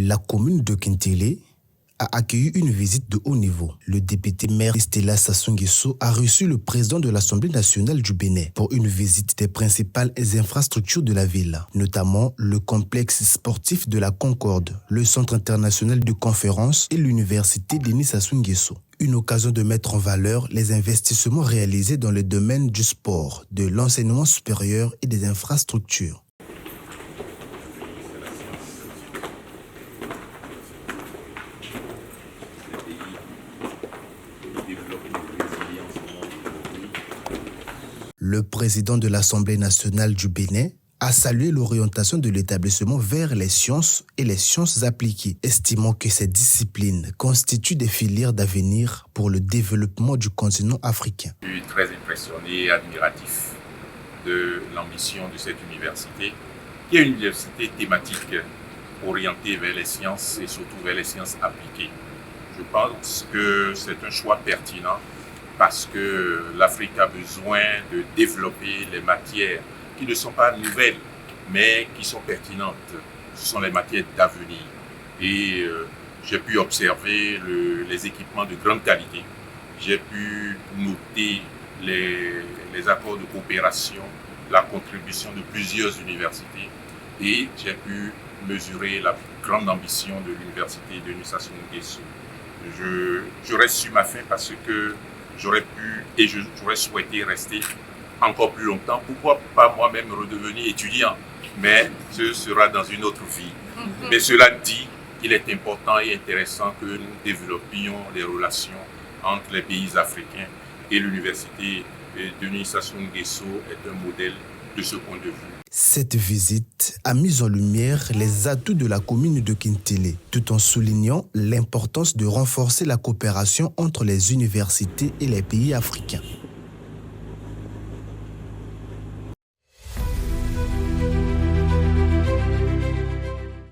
La commune de Kintélé a accueilli une visite de haut niveau. Le député maire Stella Sassou Nguesso a reçu le président de l'Assemblée nationale du Bénin pour une visite des principales infrastructures de la ville, notamment le complexe sportif de la Concorde, le centre international de conférences et l'université Denis Sassou Nguesso. Une occasion de mettre en valeur les investissements réalisés dans le domaine du sport, de l'enseignement supérieur et des infrastructures. Le président de l'Assemblée nationale du Bénin a salué l'orientation de l'établissement vers les sciences et les sciences appliquées, estimant que ces disciplines constituent des filières d'avenir pour le développement du continent africain. Je suis très impressionné et admiratif de l'ambition de cette université, qui est une université thématique orientée vers les sciences et surtout vers les sciences appliquées. Je pense que c'est un choix pertinent parce que l'Afrique a besoin de développer les matières qui ne sont pas nouvelles, mais qui sont pertinentes. Ce sont les matières d'avenir. Et j'ai pu observer les équipements de grande qualité. J'ai pu noter les accords de coopération, la contribution de plusieurs universités. Et j'ai pu mesurer la grande ambition de l'université de Denis Sassou Nguesso. Je reste sur ma faim parce que j'aurais pu et j'aurais souhaité rester encore plus longtemps. Pourquoi pas moi-même redevenir étudiant? Mais ce sera dans une autre vie. Mais cela dit, il est important et intéressant que nous développions les relations entre les pays africains et l'université de Denis Sassou Nguesso est un modèle de ce point de vue. Cette visite a mis en lumière les atouts de la commune de Kintélé, tout en soulignant l'importance de renforcer la coopération entre les universités et les pays africains.